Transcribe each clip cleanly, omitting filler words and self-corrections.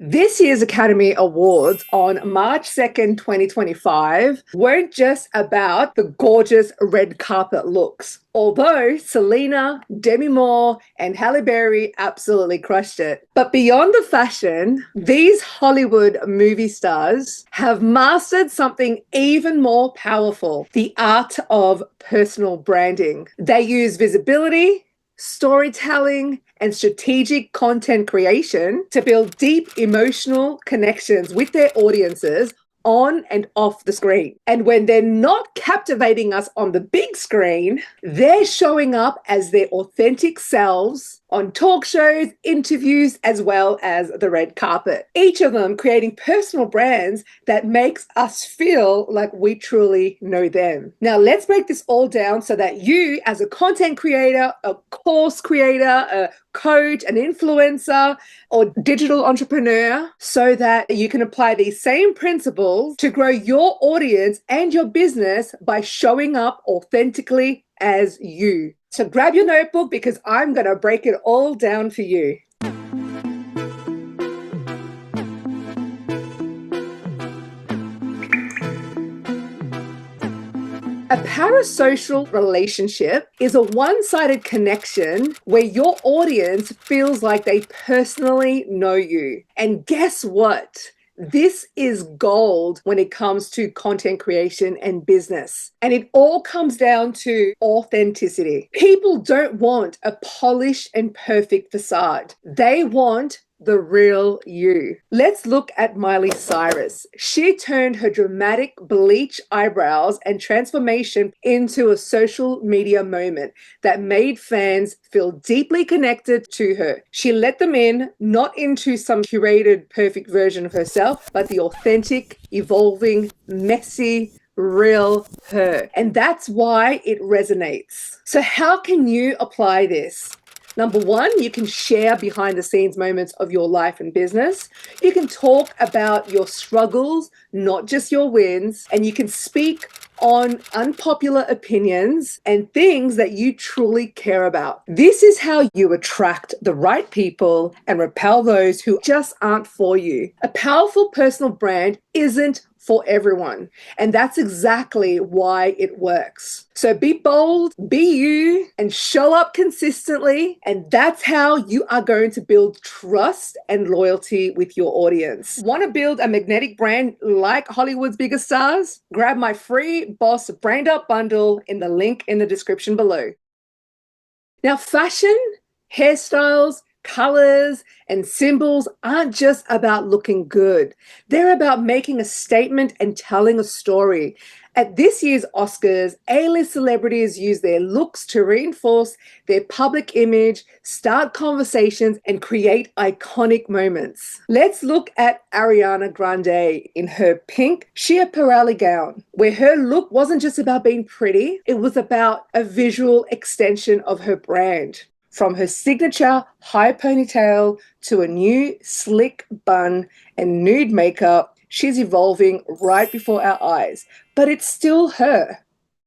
This year's Academy Awards on March 2nd, 2025 weren't just about the gorgeous red carpet looks. Although Selena, Demi Moore, and Halle Berry absolutely crushed it. But beyond the fashion, these Hollywood movie stars have mastered something even more powerful: the art of personal branding. They use visibility, storytelling, and strategic content creation to build deep emotional connections with their audiences on and off the screen. And when they're not captivating us on the big screen, they're showing up as their authentic selves on talk shows, interviews, as well as the red carpet. Each of them creating personal brands that makes us feel like we truly know them. Now, let's break this all down so that you, as a content creator, a course creator, a coach, an influencer, or digital entrepreneur, so that you can apply these same principles to grow your audience and your business by showing up authentically as you. So grab your notebook because I'm going to break it all down for you. A parasocial relationship is a one-sided connection where your audience feels like they personally know you. And guess what? This is gold when it comes to content creation and business. And it all comes down to authenticity. People don't want a polished and perfect facade. They want the real you. Let's look at Miley Cyrus. She turned her dramatic bleach eyebrows and transformation into a social media moment that made fans feel deeply connected to her. She let them in, not into some curated perfect version of herself, but the authentic, evolving, messy, real her. And that's why it resonates. So how can you apply this? Number one, you can share behind the scenes moments of your life and business. You can talk about your struggles, not just your wins, and you can speak on unpopular opinions and things that you truly care about. This is how you attract the right people and repel those who just aren't for you. A powerful personal brand isn't for everyone, and that's exactly why it works. So be bold, be you, and show up consistently, and that's how you are going to build trust and loyalty with your audience. Want to build a magnetic brand like Hollywood's biggest stars? Grab my free Boss Brand Up bundle in the link in the description below. Now, fashion, hairstyles, colors, and symbols aren't just about looking good. They're about making a statement and telling a story. At this year's Oscars, A-list celebrities use their looks to reinforce their public image, start conversations, and create iconic moments. Let's look at Ariana Grande in her pink Schiaparelli gown, where her look wasn't just about being pretty, it was about a visual extension of her brand. From her signature high ponytail to a new slick bun and nude makeup, she's evolving right before our eyes, but it's still her.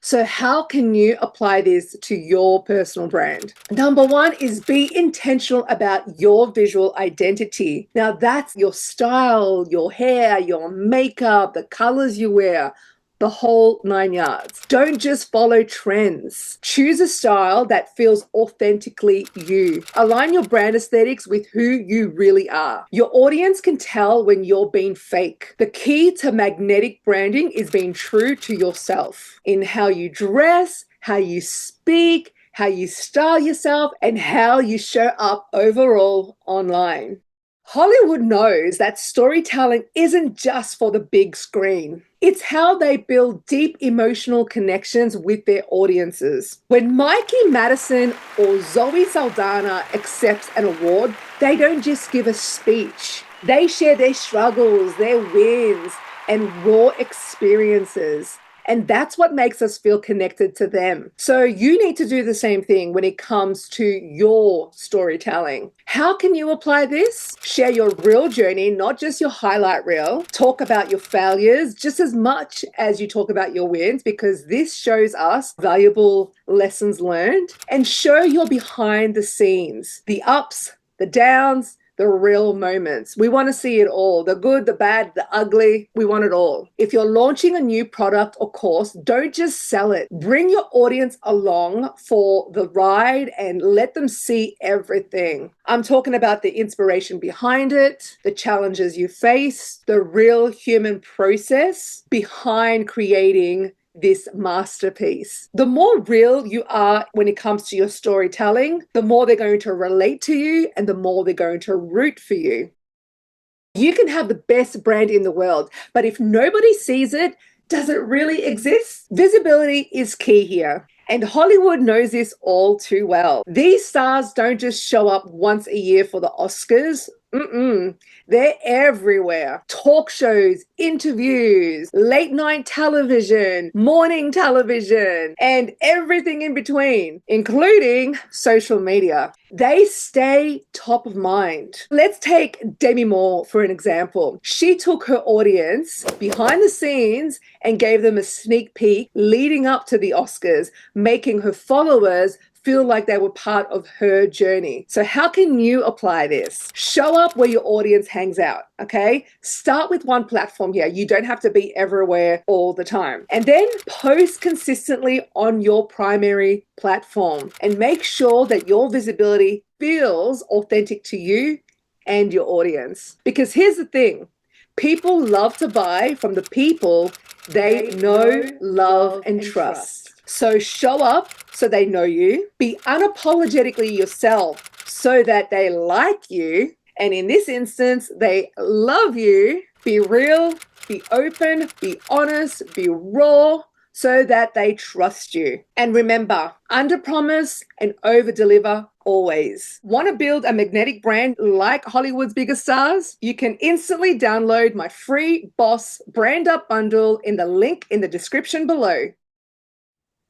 So how can you apply this to your personal brand? Number one is be intentional about your visual identity. Now that's your style, your hair, your makeup, the colors you wear, the whole 9 yards. Don't just follow trends. Choose a style that feels authentically you. Align your brand aesthetics with who you really are. Your audience can tell when you're being fake. The key to magnetic branding is being true to yourself in how you dress, how you speak, how you style yourself, and how you show up overall online. Hollywood knows that storytelling isn't just for the big screen. It's how they build deep emotional connections with their audiences. When Mikey, Madison, or Zoe Saldaña accepts an award, they don't just give a speech. They share their struggles, their wins, and raw experiences. And that's what makes us feel connected to them. So you need to do the same thing when it comes to your storytelling. How can you apply this? Share your real journey, not just your highlight reel. Talk about your failures just as much as you talk about your wins, because this shows us valuable lessons learned. And show your behind the scenes, the ups, the downs, the real moments. We want to see it all, the good, the bad, the ugly. We want it all. If you're launching a new product or course, don't just sell it. Bring your audience along for the ride and let them see everything. I'm talking about the inspiration behind it, the challenges you face, the real human process behind creating this masterpiece. The more real you are when it comes to your storytelling, the more they're going to relate to you and the more they're going to root for you. You can have the best brand in the world, but if nobody sees it, does it really exist? Visibility is key here. And Hollywood knows this all too well. These stars don't just show up once a year for the Oscars. They're everywhere. Talk shows, interviews, late night television, morning television, and everything in between, including social media. They stay top of mind. Let's take Demi Moore for an example. She took her audience behind the scenes and gave them a sneak peek leading up to the Oscars, making her followers feel like they were part of her journey. So how can you apply this? Show up where your audience hangs out, okay? Start with one platform here. You don't have to be everywhere all the time. And then post consistently on your primary platform and make sure that your visibility feels authentic to you and your audience. Because here's the thing, people love to buy from the people they know, love, and trust. So show up so they know you. Be unapologetically yourself so that they like you. And in this instance, they love you. Be real, be open, be honest, be raw so that they trust you. And remember, under-promise and over-deliver always. Want to build a magnetic brand like Hollywood's biggest stars? You can instantly download my free Boss Brand Up bundle in the link in the description below.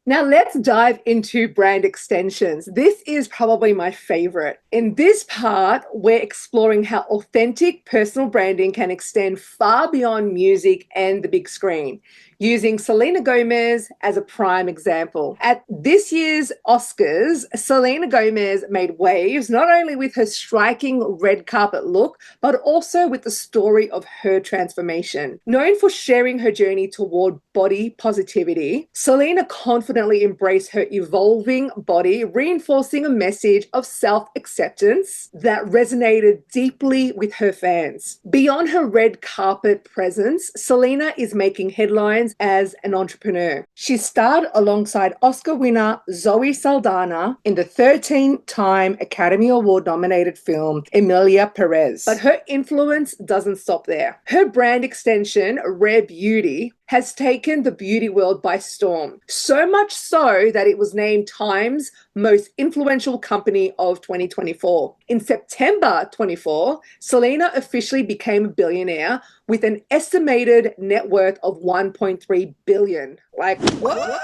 Now let's dive into brand extensions. This is probably my favorite. In this part, we're exploring how authentic personal branding can extend far beyond music and the big screen, using Selena Gomez as a prime example. At this year's Oscars, Selena Gomez made waves not only with her striking red carpet look, but also with the story of her transformation. Known for sharing her journey toward body positivity, Selena confidently embraced her evolving body, reinforcing a message of self-acceptance that resonated deeply with her fans. Beyond her red carpet presence, Selena is making headlines as an entrepreneur. She starred alongside Oscar winner Zoe Saldaña in the 13-time Academy Award nominated film Emilia Perez. But her influence doesn't stop there. Her brand extension, Rare Beauty, has taken the beauty world by storm. So much so that it was named Time's most influential company of 2024. In September 24, Selena officially became a billionaire with an estimated net worth of 1.3 billion. Like, what?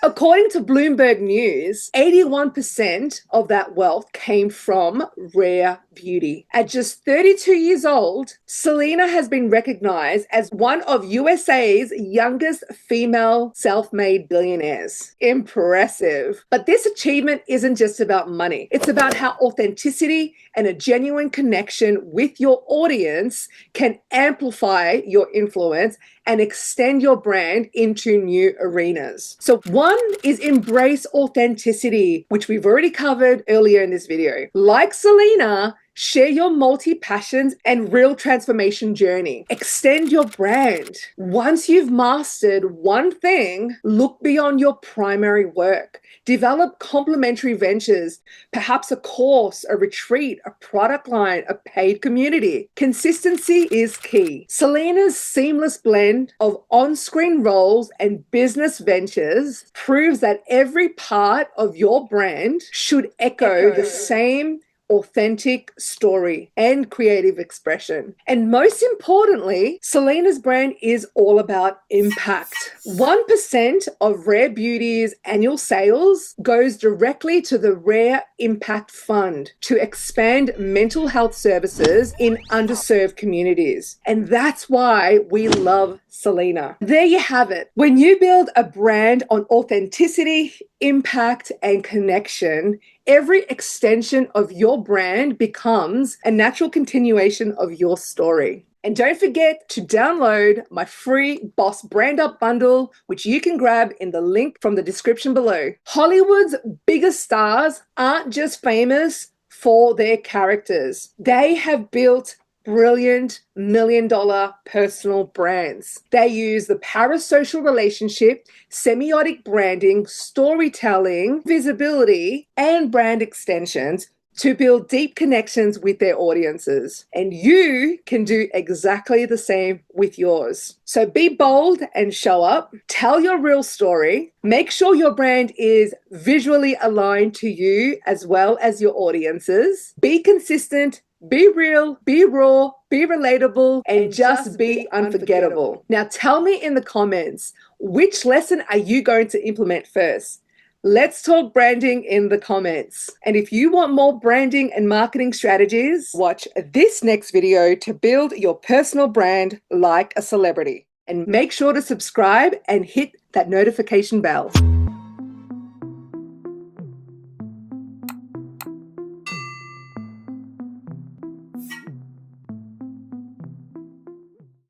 According to Bloomberg News, 81% of that wealth came from Rare Beauty. At just 32 years old, Selena has been recognized as one of USA's youngest female self-made billionaires. Impressive. But this achievement isn't just about money. It's about how authenticity and a genuine connection with your audience can amplify your influence and extend your brand into new arenas. So one is embrace authenticity, which we've already covered earlier in this video. Like Selena, share your multi-passions and real transformation journey. Extend your brand. Once you've mastered one thing, look beyond your primary work. Develop complementary ventures, perhaps a course, a retreat, a product line, a paid community. Consistency is key. Selena's seamless blend of on-screen roles and business ventures proves that every part of your brand should echo the same authentic story and creative expression. And most importantly, Selena's brand is all about impact. 1% of Rare Beauty's annual sales goes directly to the Rare Impact Fund to expand mental health services in underserved communities. And that's why we love Selena. There you have it. When you build a brand on authenticity, impact, and connection, every extension of your brand becomes a natural continuation of your story. And don't forget to download my free Boss Brand Up bundle, which you can grab in the link from the description below. Hollywood's biggest stars aren't just famous for their characters. They have built brilliant million-dollar personal brands. They use the Parasocial Relationship, Semiotic Branding, storytelling, visibility, and brand extensions to build deep connections with their audiences. And you can do exactly the same with yours. So be bold and show up. Tell your real story. Make sure your brand is visually aligned to you as well as your audiences. Be consistent. Be real, be raw, be relatable, and just be unforgettable. Now tell me in the comments, which lesson are you going to implement first? Let's talk branding in the comments. And if you want more branding and marketing strategies, watch this next video to build your personal brand like a celebrity. And make sure to subscribe and hit that notification bell.